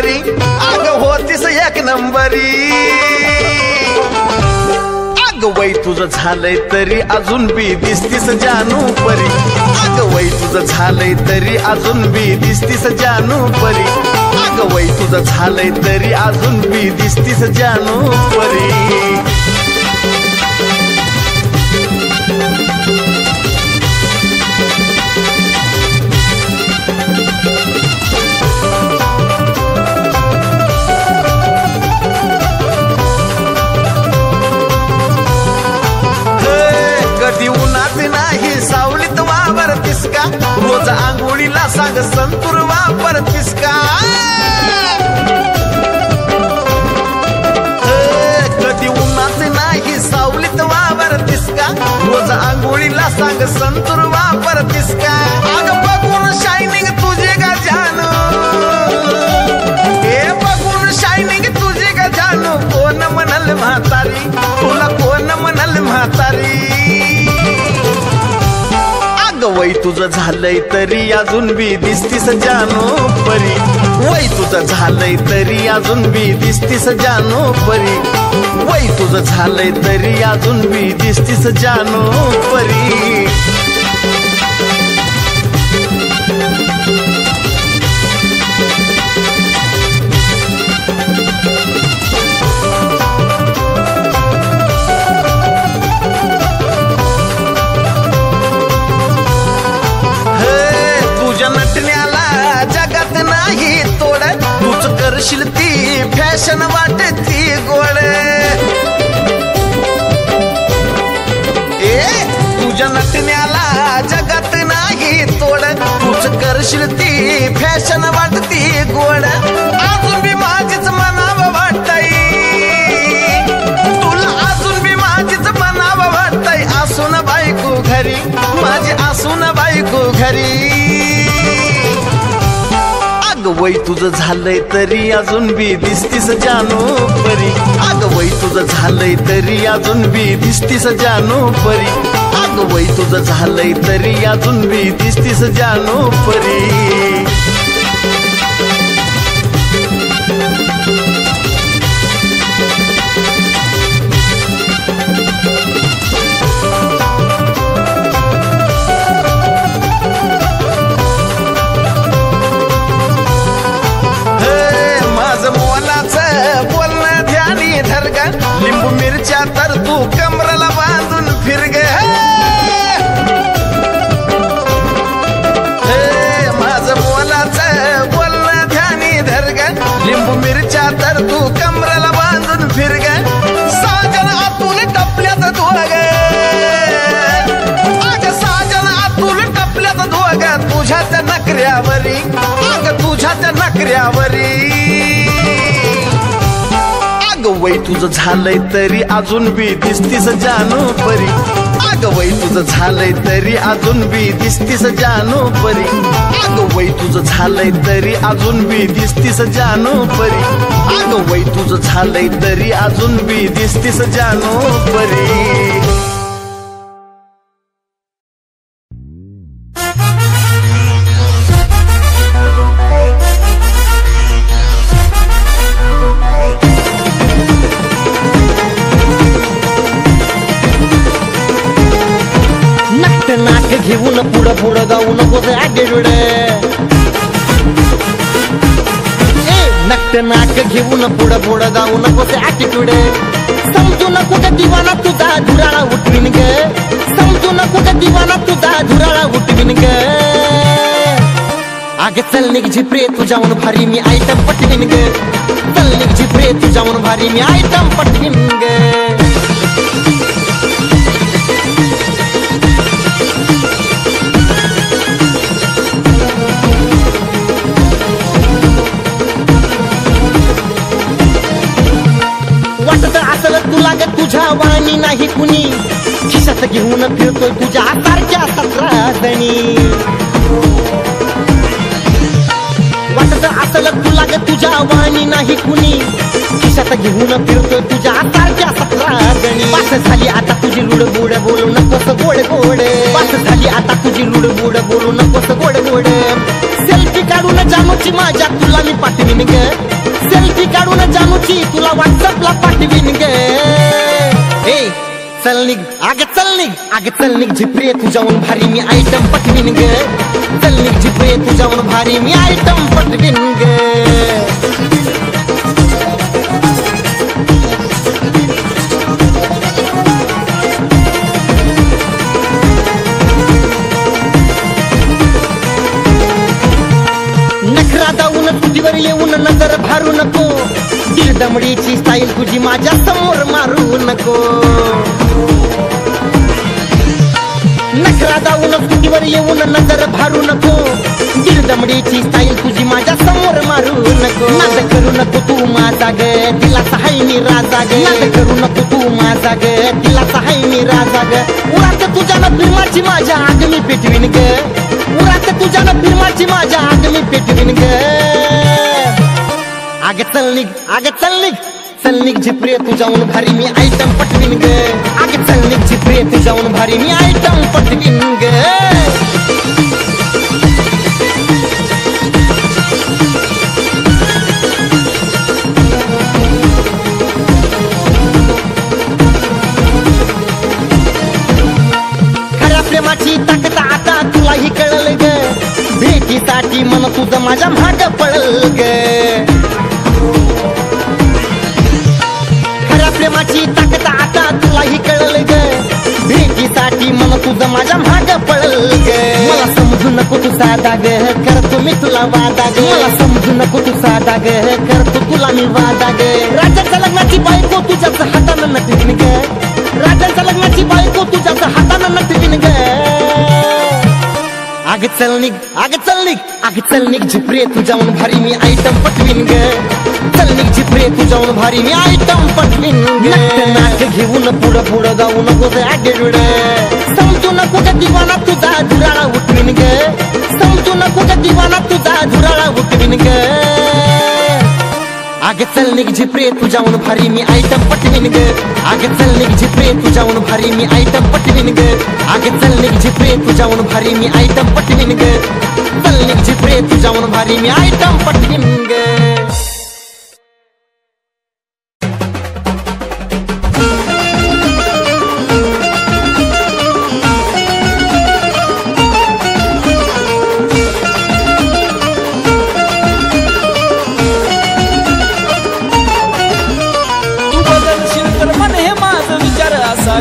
परी अग होतीस एक नंबरी अग वय तुझं झालंय तरी अजून बी दिसतीस जानू परी अग वय तुझं झालंय तरी अजून बी दिसतीस जानू परी अग वय तुझं झालंय तरी अजून बी दिसतीस जानू परी कधी उन्हात नाही सावलीत वावरतीस का रोज आंघोळीला सांग संतूर वापरतीस का कधी उन्हात नाही सावलीत वावरतीस का रोज आंघोळीला सांग संतूर वापरतीस का अग बघून शायनिंग तुझे का जानू हे बघून शायनिंग तुझे का जानू कोण म्हणाल म्हातारी तुला कोण म्हणाल म्हातारी वय तुझं झालंय तरी अजून बी दिसतीस जानू परी वय तुझं झालंय तरी अजून बी दिसतीस जानू परी वय तुझं झालंय तरी अजून बी दिसतीस जानू परी नटण्याला जगात नाही तोड तूच करशील ती फॅशन वाटती गोड तुझ्या नटण्याला जगात नाही तोड तूच करशील ती फॅशन वाटती गोड अजून बी माझीच मनावं वाटतंय तुला अजून बी माझीच मनावं वाटतंय असून बायको घरी माझी असून बायको घरी अग वय तुझं झालंय तरी अजून बी दिसतीस जानू परी अग वय तुझं झालंय तरी अजून बी दिसतीस जानू परी अग वय तुझं झालंय तरी अजून बी दिसतीस जानू परी लिंबू मिरच्या तर तू कमराला बांधून फिर गे माझं मोलाचं बोलणं ध्यानी धर ग लिंबू मिरच्या तर तू कमराला बांधून फिर गे साजन आतून टपल्यात धुग अग साजन आतून टपल्यात धुग तुझ्याच्या नखऱ्यावरी अग तुझ्याच्या नखऱ्यावरी वय तुझं झालंय तरी अजून बी दिसतीस जानू परी अग वय तुझं झालंय तरी अजून बी दिसतीस जानू परी अग वय तुझं झालंय तरी अजून बी दिसतीस जानू परी अग वय तुझं झालंय तरी अजून बी दिसतीस जानू परी नाक घेऊन पुढं पुढं जाऊ नको आगेडे नक्ट नाक घेऊन पुढं पुढं जाऊ नको ॲटिट्यूड समजू नको का दिवाना तुझा धुराळा उठवीन ग समजू नको का दिवाना तुझा धुराळा उठवीन ग आगे चल निघ झिपरे तुझ्याहून भारी मी आयटम पटवीन ग चल निघ झिपरे तुझ्याहून भारी मी आयटम पटवीन ग तुला ग तुझ्या वाणी नाही कुणी खिशात घेऊन फिरतोय तुझ्या सारख्या 17 जणी वाटत असल तुला ग तुझ्या वाणी नाही कुणी खिशात घेऊन फिरतोय तुझ्या सारख्या 17 जणी पास झाली आता तुझी लुडबुड बोलू नकोस गोड गोड पास झाली आता तुझी लुडबुड बोलू नकोस गोड गोड सेल्फी काढून जानूची माझ्या तुला मी पाठवीन ग पटवीन ग ए चल निघ आग चल निघ झिपरे तुझ्याहून भारी मी आयटम पटवीन ग चल निघ झिपरे तुझ्याहून भारी मी आयटम पटवीन ग तुझीवर येऊन नजर भारू नको दमडीची स्टाईल तुझी माझ्या समोर मारू नको नखरा दाऊन तुझीवर येऊन नजर भारू नको दमडीची स्टाईल तुझी माझ्या समोर मारू नको नाद करू नको तू माझा ग दिलासा हाय मी राजा ग नाद करू नको तू माझा ग दिलासा हाय मी राजा ग उरात तुझ्या न फिरमाची माझ्या आग मी पेटवीन ग उरात तुझ्या न फिरमाची माझ्या आग मी पेटवीन ग आग चल निघ झिपरे तुझ्याहून भारी मी आयटम पटवीन ग आग चल निघ झिपरे तुझ्याहून भारी मी आयटम पटवीन ग खऱ्या प्रेमाची ताकद आता तुलाही कळल ग भेटीसाठी मन तुझं माझ्या माग पळल ग प्रेमाची ताकद आता तुलाही कळल ग भेटीसाठी मन तुझं माझ्या माग पळल ग मला समजू नको तू साधा ग करतो मी तुला वादा ग मला समजू नको तू साधा ग करतो तुला मी वादा ग राजाच्या लग्नाची बायको तुझ्याच हातानं नटवीन ग राजाच्या लग्नाची बायको तुझ्याच हातानं नटवीन ग आग चल निघ झिपरे तुझ्याहून भारी मी आयटम पटवीन ग चल निघ झिपरे तुझ्याहून भारी मी आयटम पटवीन ग नाक घेऊन पुढं जाऊ नको आडेड समजू नको का दिवाना तुझा धुराळा उठवीन ग समजू नको का दिवाना तुझा धुराळा उठवीन ग आग चल निघ झिपरे तुझ्याहून भारी मी आयटम पटवीन ग आग चल निघ झिपरे तुझ्याहून भारी मी आयटम पटवीन ग आग चल निघ झिपरे तुझ्याहून भारी मी आयटम पटवीन ग चल निघ झिपरे तुझ्याहून भारी मी आयटम पटवीन ग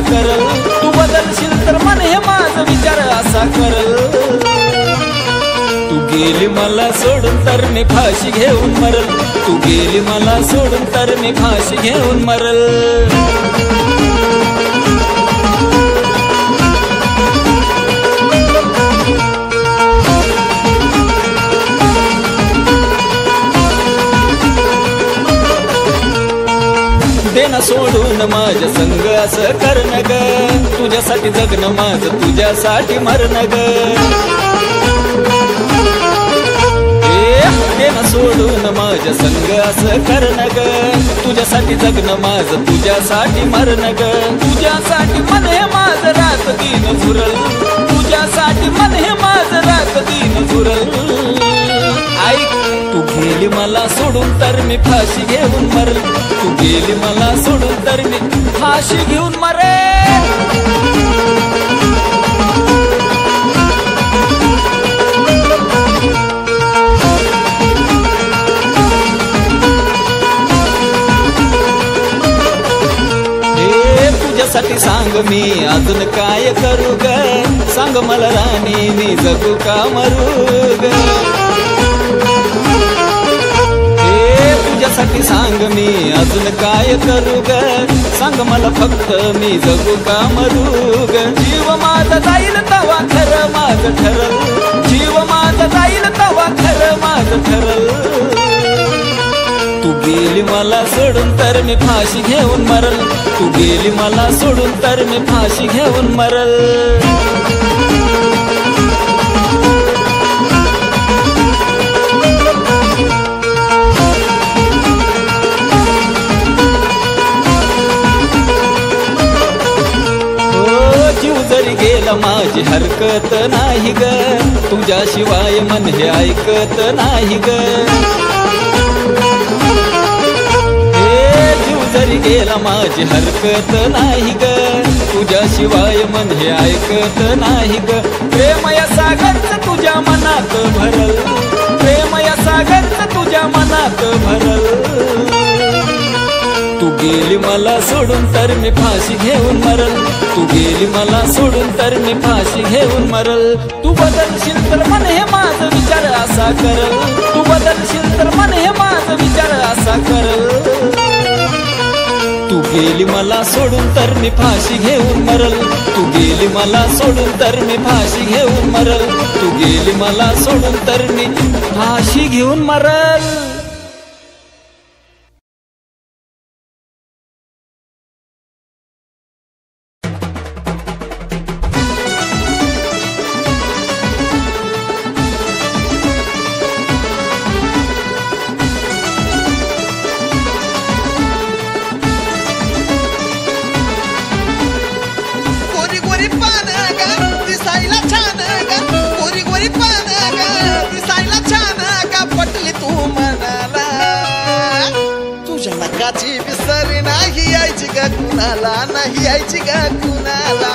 करल तू बदलशील तर मन हे माझा विचार असा करल तू गेली मला सोडून तर मी फाशी घेऊन मरल तू गेली मला सोडून तर मी फाशी घेऊन मरल देणं सोडून माझ्या संग असं करणं ग तुझ्यासाठी जगणं माझं तुझ्यासाठी मरणं ग देणं सोडून माझ्या संग असं करणं ग तुझ्यासाठी जगणं माझं तुझ्यासाठी मरणं ग तुझ्यासाठी मन हे माझं रात दिन झुरल तुझ्यासाठी मन हे माझं रात दिन झुरल ऐक तू गेली मला सोडून तर मी फाशी घेऊन मरल तू गेली मला सोडून तर मी फाशी घेऊन मरेल तुझ्यासाठी सांग मी अजून काय करू ग सांग मला राणी मी जगू का मरू ग तुझ्यासाठी सांग मी अजून काय करू ग सांग मला फक्त मी जगू का मरू ग जीव माझा जाईल तवा खरं माझं ठरल जीव माझा जाईल तवा खरं माझं ठरल तू गेली मला सोडून तर मी फाशी घेऊन मरल तू गेली मला सोडून तर मी फाशी घेऊन मरल गेला माझी हरकत नाही ग तुझ्याशिवाय मन हे ऐकत नाही ग तरी गेला माझी हरकत नाही ग तुझ्याशिवाय मन हे ऐकत नाही ग प्रेमया सागरच तुझ्या मनात भरल प्रेमया सागरच तुझ्या मनात भरल तू गेली मला सोडून तर मी फाशी घेऊन मरल तू गेली मला सोडून तर मी फाशी घेऊन मरल तू बदलशील तर मन हे माझं विचार असा करल तू बदलशील तर मन हे माझं विचार असा करल तू गेली मला सोडून तर मी फाशी घेऊन मरल तू गेली मला सोडून तर मी फाशी घेऊन मरल तू गेली मला सोडून तर मी फाशी घेऊन मरल विसर नाही यायची ग कुणाला नाही यायची ग कुणाला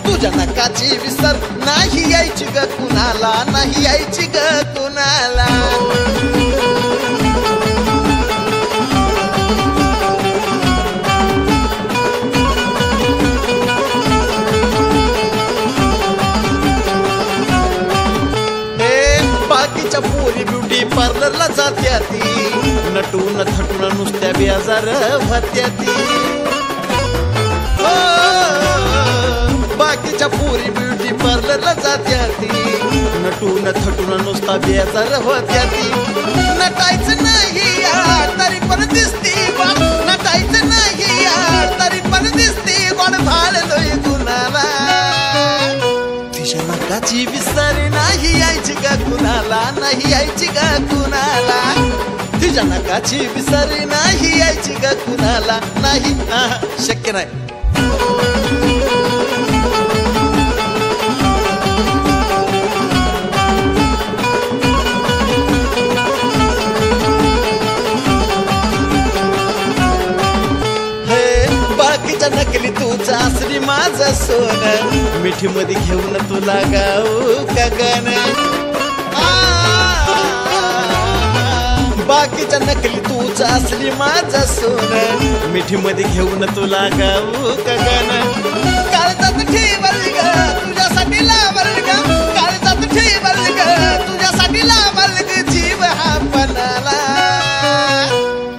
तुझ्या नकाची विसर नाही यायची ग कुणाला नाही यायची ग कुणाला बाकीच्या पोरी ब्युटी पार्लरला जात्या ती नटून थटून नुसत्या बेजार होत्या ती बाकीच्या पोरी ब्युटी पार्लरला जात्या ती नटून थटून नुसता बेजार होत्या ती नटायचं नाही यार तरी पण दिसती गोड नटायचं नाही यार तरी पण दिसती गोड भाळलोय कुणाला तिच्या नकाची विसर नाही यायची ग कुणाला नाही यायची ग कुणाला तुझ्या नकाची विसर नाही यायची ग कुणाला नाही शक्य नाही बाकीच्या नकली तुझं असली माझं सोनं मिठी मध्ये घेऊन तुला गाऊ गगन बाकीच्या नकली तुझं असली माझं सोनं मिठी मध्ये घेऊन तुला गाऊ गगन काळजात ठेवल ग तुझ्यासाठी लावल ग काळजात ठेवल ग तुझ्यासाठी लावल ग जीव हा पणाला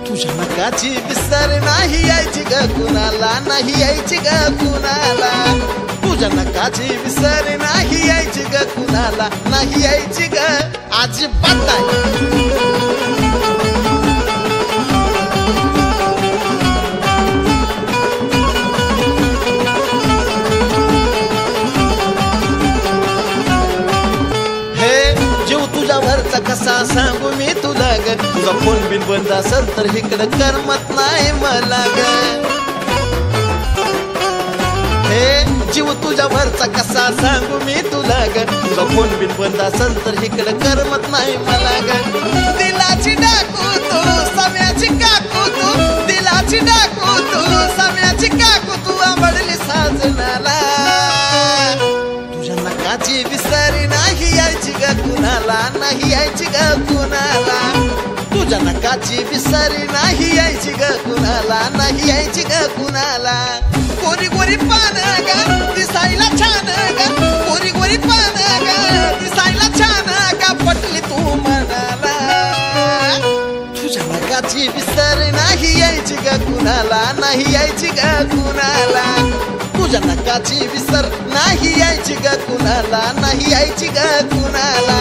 तुझ्या नकाची विसर नाही यायची ग कुणाला नाही यायची ग कुणाला तुझ्या नकाची विसर नाही यायची ग कुणाला नाही यायची ग अजिबात नाही कसा सांगू मी तुला ग तुझा फोन बिन बंद असेल तर इकडं करमत नाही मला ग हे जीव तुझ्या वरचा कसा सांगू मी तुला ग तुझा फोन बिन बंद असेल तर इकडं करमत नाही मला ग दिलाची डाकू तू सम्याची काकू तू दिलाची डाकू तू सम्याची काकू तू आवडली साजनाला नकाची विसर नाही यायची ग कुणाला नाही यायची ग कुणाला तुझ्या नकाची विसर नाही यायची ग कुणाला नाही यायची ग कुणाला गोरी गोरी पान ग दिसायला छान ग गोरी गोरी पान ग दिसायला छान ग पटली तू मनाला तुझ्या नकाची विसर नाही यायची ग कुणाला नाही यायची ग कुणाला तुझ्या नकाची विसर नाही यायची ग कुणाला नाही यायची ग कुणाला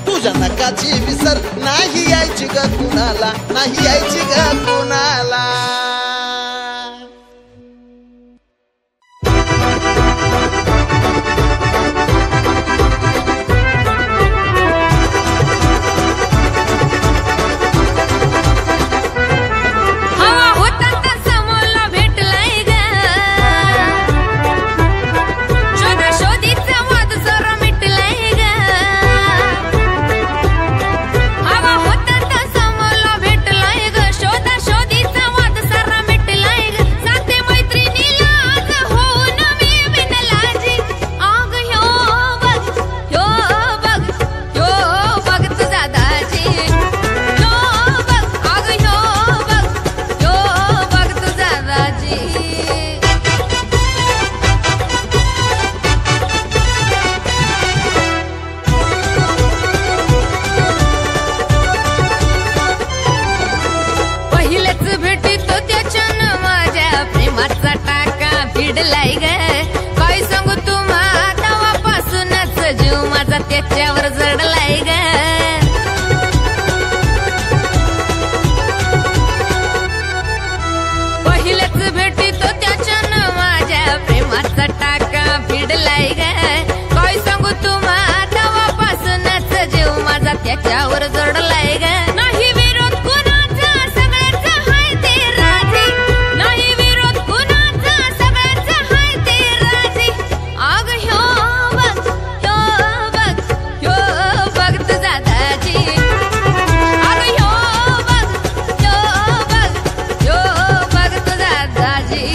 तुझ्या नकाची विसर नाही यायची ग कुणाला नाही यायची ग कुणाला हवा होता समोरला भेटलाय ग शोधा शोधीचा वाद त्याच्यावर जडलाय ग नाही विरोध कुणाचा सगळ्यांचा हाय ते राजी नाही विरोध कुणाचा सगळ्यांचा हाय ते राजी आग ह्यो बघ तुझा दाजी आग ह्यो बघ तुझा दाजी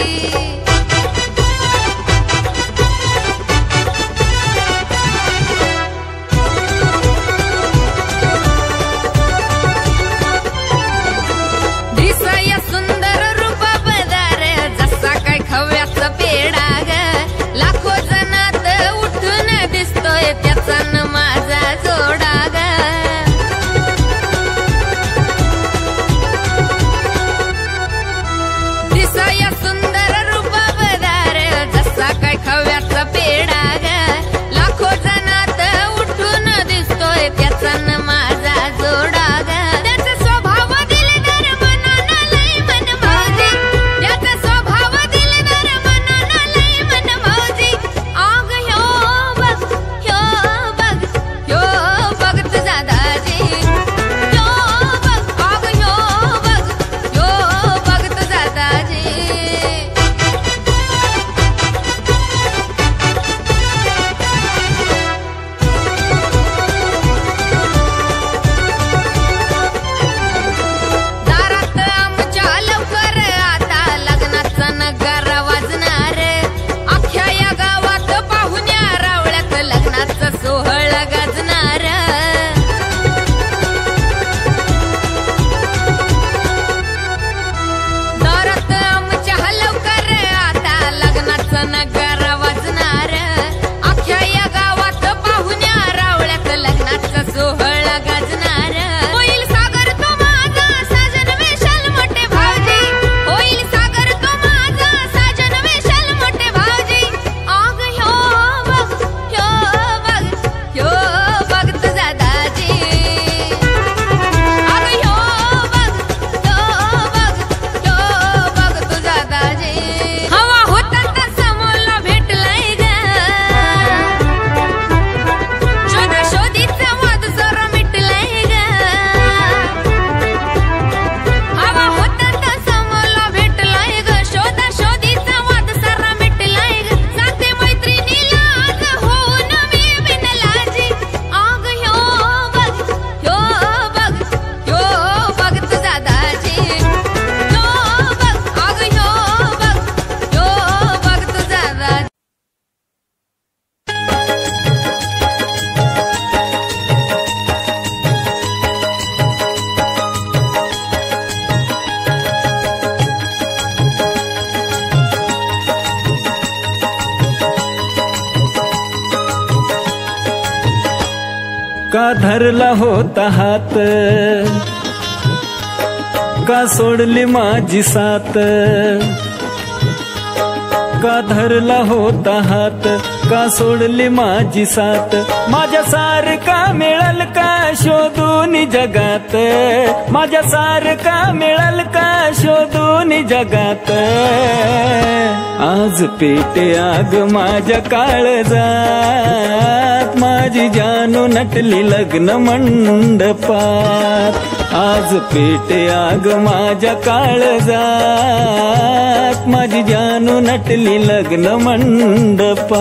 दिसाया सुंदर रूपा बदार जसा काय खव्याचा पेडा ग लाखो जणात उठून दिसतोय त्याचा न माझा जोडा ग दिसाया सुंदर रूपा बदार जसा काय खव्याचा पेडा ग लाखो जणात उठून दिसतोय त्याचा न माझा जोडा ग त्याचा स्वभाव दिलदार मनाला लय मन मौजी त्याचा स्वभाव दिलदार मनाला लय मन मौजी आग ह्यो बघ तुझा दाजी ह्यो बघ आग ह्यो बघ तुझा दाजी दारात आमच्या लवकर आता लग्नाचा नगारा वाजणार अख्ख्या या गावात पाहुण्या रावळ्यात लग्नाचा सोहळा गाजणार दारात आमच्या लवकर आता लग्नाचा नगारा वाजणार अख्ख्या या गावात पाहुण्या रावळ्यात लग्नाचा सोहळा गाजणार होईल सागर तो माझा साजन वेशाल मोठे भाऊजी होईल सागर तो माझा साजन वेशाल मोठे भाऊजी आग ह्यो बघ तुझा दाजी आग ह्यो बघ तुझा दाजी हवा होता तसा मोला भेटलाय ग शोधाशोधीचा वाद जरा मिटलाय ग हवा होता तसा मला भेटलाय ग शोधाशोधीचा वाद जरा मिटलाय ग सांगते मैत्रिणीला आज होऊन मी बिनलाजी आग ह्यो बघ तुझा दाजी ह्यो बघ आग ह्यो बघ तुझा दाजी का धरला होता हात का सोडली माझी साथ का धरला होता हात का सोडली माझी साथ माझ्या सारखा मिळल का शोधून जगात माझ्या सारखा मिळल का शोधून जगात आज पेटे आग माझ्या काळजात माझी जानू नटली लग्न मंडपात आज पेटे आग माझ्या काळजात माझी जानू नटली लग्न मंडपात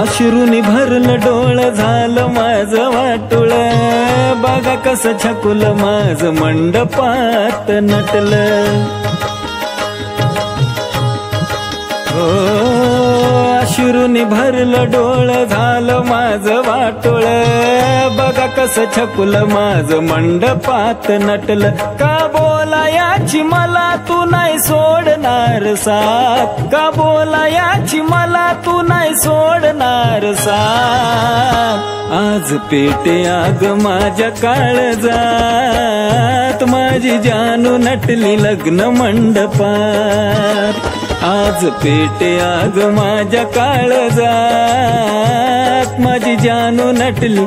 अश्रूनी भरलं डोळ झालं माझं वाटुळ बघा कसं छकुलं माझं मंडपात नटलं हो अश्रूनी भरलं डोळ झालं माझं वाटुळ बघा कसं छकुलं माझं मंडपात नटलं का बोलायाची मला तू नाही सोडणार साथ का बोलायाची मला तू नाही सोडणार साथ आज पेटे आग माझ्या काळजात माझी जानू नटली लग्न मंडपात आज पेटे आग माझ्या काळजात माझी जानू नटली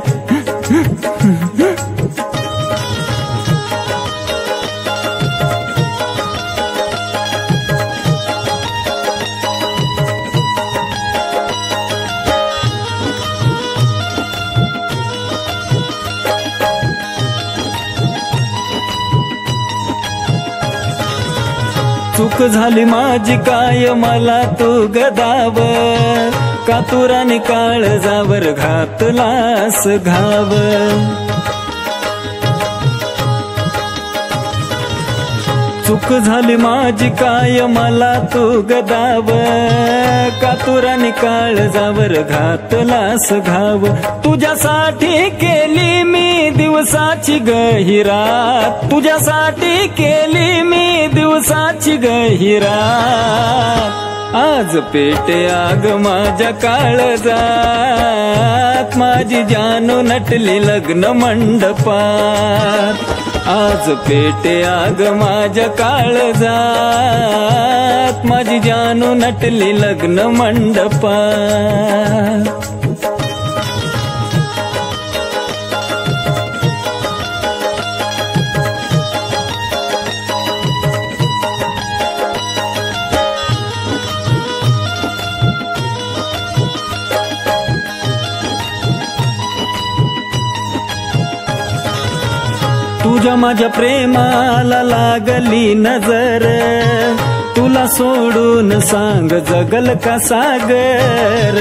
चूक झाली माझी काय मला तू गदाव कातुराने काळजावर घातलास घाव चूक झाली माझी काय मला तू गदाव कातुराने काळजावर घातलास घाव तुझ्यासाठी केली मी दिवसाची गहिरात तुझ्यासाठी केली मी दिवसाची गहिरात आज पेटे आग माझ्या काळजात माझी जानू नटली लग्न मंडपात आज पेटे आग माझ्या काळजात माझी जानू नटली लग्न मंडपात तुझ्या माझ्या प्रेमाला लागली नजर तुला सोडून सांग जगल का सागर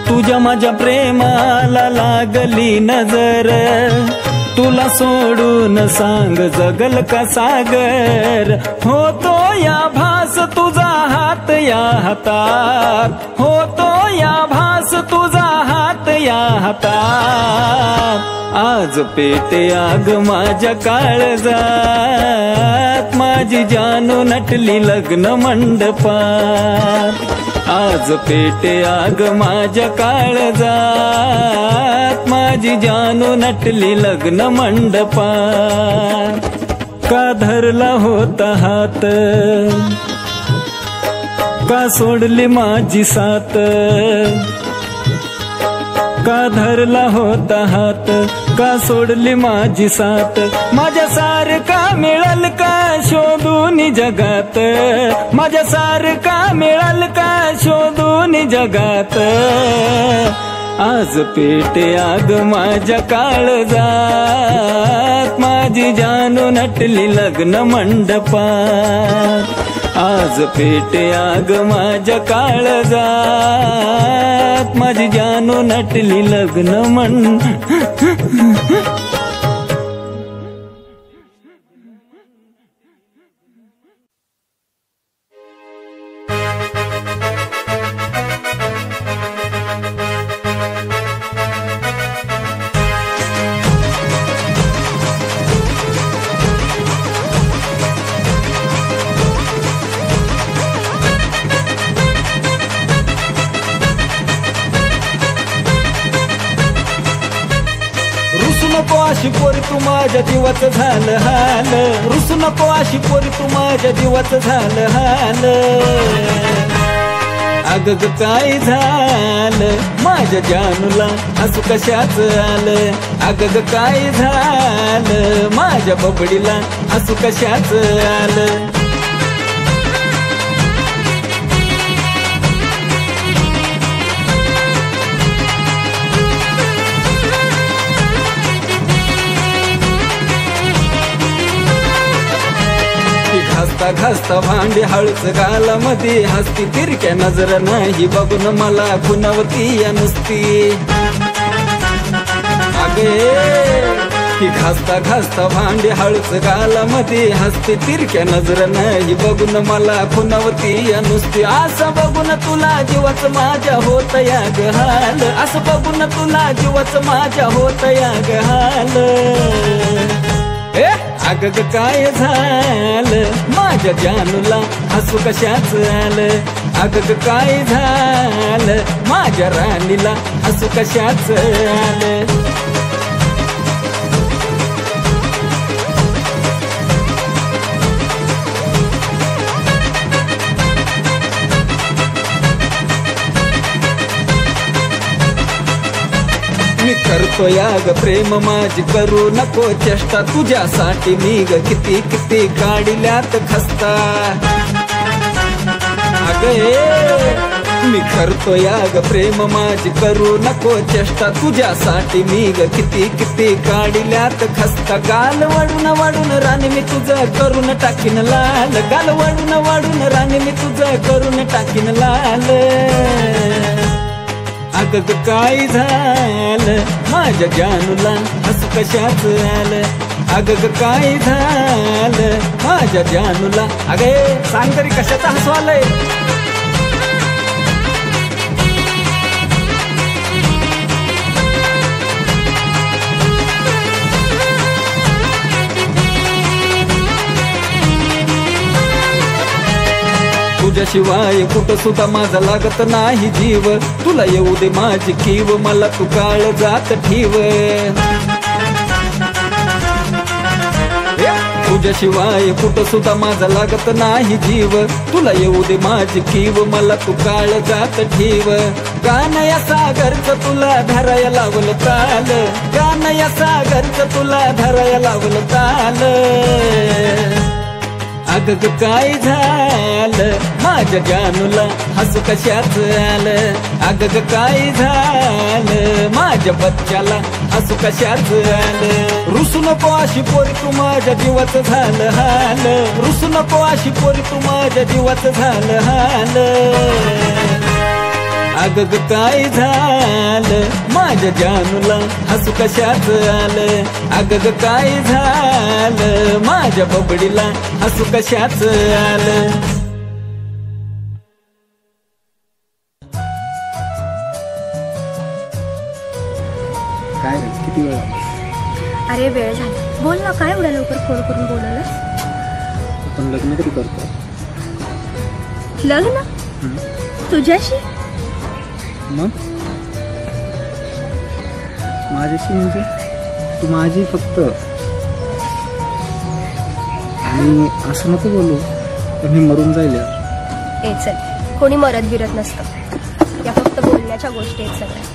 तुझ्या माझ्या प्रेमाला लागली नजर तुला सोडून सांग जगल का सागर होतो या भास तुझा हात या हातात होतो या भास तुझा हात या हातात आज पेटे आग माझ्या काळजात माझी जानू नटली लग्न मंडपात आज पेटे आग माझ्या काळजात माझी जानू नटली लग्न मंडपात का धरला होता हात का सोडली माझी साथ का धरला होता हात का सोडली माझी साथ माझ्या सारखा मिळल का शोधून जगात माझ्या सारखा मिळल का शोधून जगात आज पेटे आग माझ्या काळजात माझी जानू नटली लग्न मंडपात आज पेटे आग माझ्या काळजात माझी जानू नटली लग्न अशी पोरी तू माझ्या जीवाचं झालं हाल रुसू नको अशी पोरी तू माझ्या जीवाचं झालं हाल अगं काय झालं माझ्या जानूला असं कशाच आलं अगं काय झालं माझ्या बबडीला असं कशाच आलं घासता घासता भांडी हळूच गालामध्ये हसती तिरक्या नजर नाही बघून मला खुनवती या नुसती अगे की घासता घासता भांडी हळूच गालामध्ये हसती तिरक्या नजर नाही बघून मला खुनवती या नुसती असं बघून तुला जीवाच माझ्या होत या ग हाल असं बघून तुला जीवाच माझ्या होत या ग हाल अगं काय झालं माझ्या जानूला हसू कशाच आलं अगं काय झालं माझ्या राणीला हसू कशाच आलं मी करतो या ग प्रेम माझी करू नको चेष्टा तुझ्यासाठी मी ग किती किती काढल्यात खस्ता अगे मी करतो या ग प्रेम माझी करू नको चेष्टा तुझ्यासाठी मी ग किती किती काढल्यात खस्ता गाल वाढून वाढून राणी मी तुझं करून टाकीन लाल गाल वाढून वाढून राणी मी तुझं करून टाकीन लाल अग काय झालं माझ्या जानूला हसू कशाच आलं अग काय झालं माझ्या जानूला अगे सांग तरी कशाचा हसू आलंय तुझ्याशिवाय कुठं सुद्धा माझा लागत नाही जीव तुला येऊ दे माझी कीव मला तू काळ जात ठेव तुझ्याशिवाय कुठं सुद्धा माझा लागत नाही जीव तुला येऊ दे माझी कीव मला तू काळ जात ठेव गाणया सागरचं तुला धराया लावलं ताल गाणया सागरचं तुला धराया लावलं ताल अग काय झालं माझ्या जानूला हसू कशाच आलं अग काय झालं माझ्या बच्च्याला हसू कशाच आलं रुसू नको अशी पोरी तू माझ्या जीवाचं झालं हाल रुसू नको अशी पोरी तू माझ्या जीवाचं झालं हाल अग काय झालं माझ्या जानूला हसू कशाच आलं अग काय झालं माझ्या बबडीला हसू कशाच आलं काय रे किती वेळ अरे वेळ झाला बोल ना काय एवढ्या लवकर फोन करून बोलवलं आपण लग्न कधी करतो लग्न तुझ्याशी मग माझ्याशी म्हणजे तू माझी फक्त आणि असं नको बोलू तर मी मरून जाईल यार ए चल कोणी मरत बिरत नसतं या फक्त बोलण्याच्या गोष्टी आहेत सगळ्या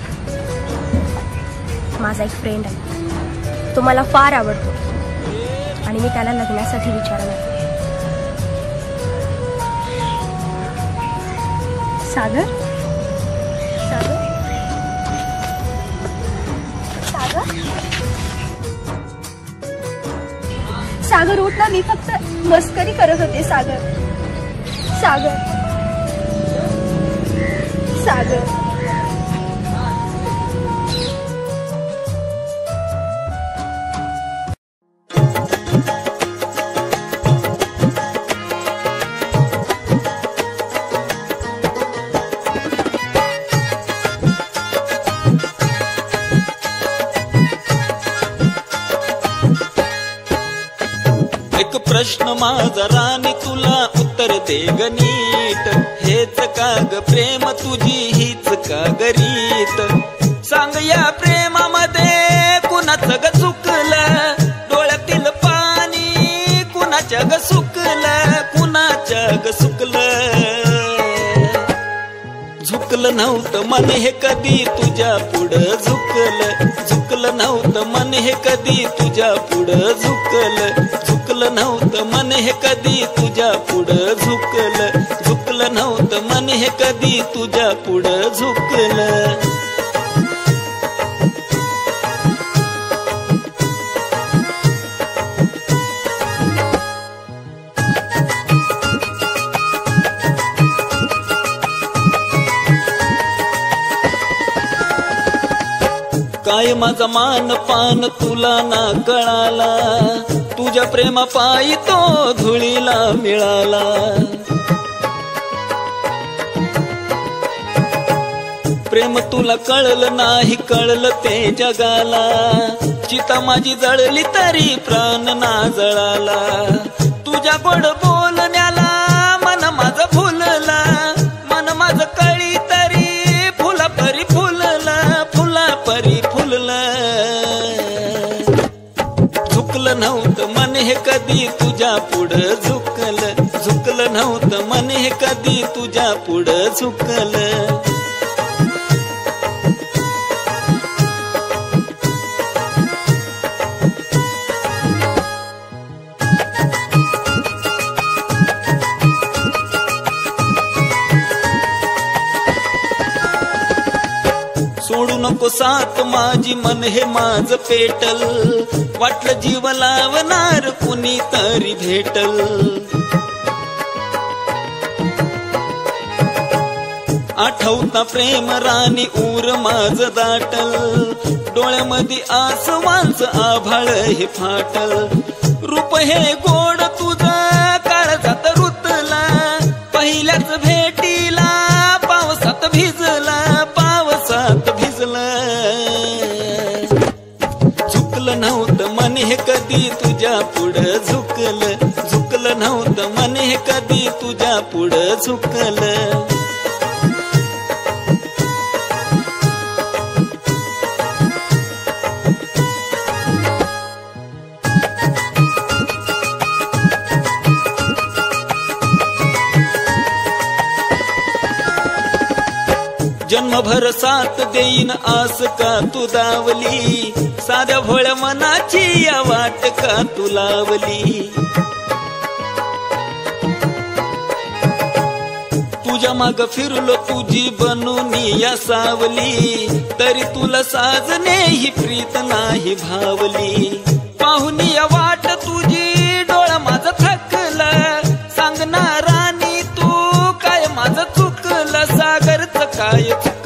माझा एक फ्रेंड आहे तो मला फार आवडतो आणि मी त्याला लग्नासाठी विचारलं सागर सागर सागर सागर उठ ना मी फक्त मस्करी करत होते सागर सागर सागर प्रश्न माझा राणी तुला उत्तर दे ग नीट हेच का ग प्रेम तुझी हीच का ग रीत सांग या प्रेमामध्ये कुणाचं ग चुकलं डोळ्यातील पाणी कुणाच्या ग सुकलं कुणाच्या ग सुकलं झुकलं नव्हतं मन हे कधी तुझ्या पुढं झुकलं झुकलं नव्हतं मन हे कधी तुझ्या पुढं झुकलं झुकलं नव्हतं मन हे कधी तुझ्या पुढं झुकलं झुकलं नव्हतं मन हे कधी तुझ्या पुढं झुकलं काय माझा मान पान तुला ना कळाला तुझ्या प्रेमा पायी तो धुळीला मिळाला प्रेम तुला कळलं नाही कळलं ते जगाला चिता माझी जळली तरी प्राण ना जळाला तुझ्या गोड बोलण्याला मन माझं फुलला मन माझं कळी तरी फुला परी फुलला फुला परी फुलला झुकलं नव्हतं मन हे कधी तुझ्या पुढं झुकलं झुकलं नव्हतं मन हे कधी तुझ्या पुढं झुकलं नको साथ माझी मन हे माझ पेटल, वाटलं जीव लावणार कुणी तरी भेटल. आठवता प्रेम राणी ऊर माझ दाटल, डोळ्यामध्ये आसमांच आभाळ हे फाटल. रूप हे गोड तुझं काळजात रुतला, पहिल्याच भेटीला पावसात भिजला, पावसात भिजला. झुकलं नव्हतं मन हे कधी तुझ्या पुढं झुकलं, झुकलं नव्हतं मन हे कधी तुझ्या पुढं झुकलं. जन्मभर साथ देईन आस का तू दावली, साध्या भोळ्या मनाची या वाट का तू लावली. तुझ्या माग फिरलो तुझी बनून या सावली, तरी तुला साजने ही प्रीत नाही भावली. पाहुन या वाट तुझी डोळा माझा थकला, सांगणार राणी तू काय माझं चुकलं, सागरचं काय चुकलं.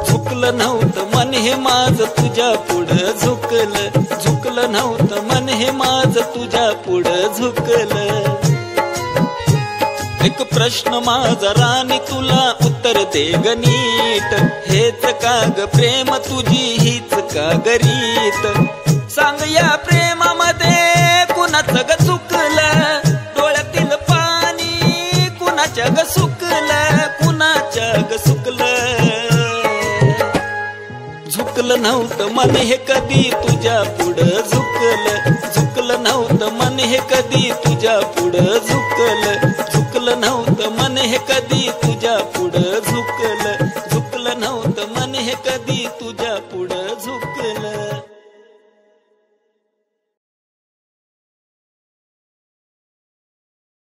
झुकलं नव्हतं मन हे माझं तुझ्या पुढं झुकलं, झुकलं नव्हतं मन हे माझं तुझ्या पुढं झुकलं. एक प्रश्न माझा राणी तुला उत्तर दे ग नीट, हेच का ग प्रेम तुझी हीच का गरीत. सांग या प्रेमामध्ये कुणाचं ग चुकलं, डोळ्यातील पाणी कुणाच्या ग सुकलं, कुणाच्या ग सुकलं. झुकलं नव्हतं मन हे कधी तुझ्या पुढं झुकलं, झुकलं नव्हतं मन हे कधी तुझ्या पुढं झुकलं, झुकलं नव्हतं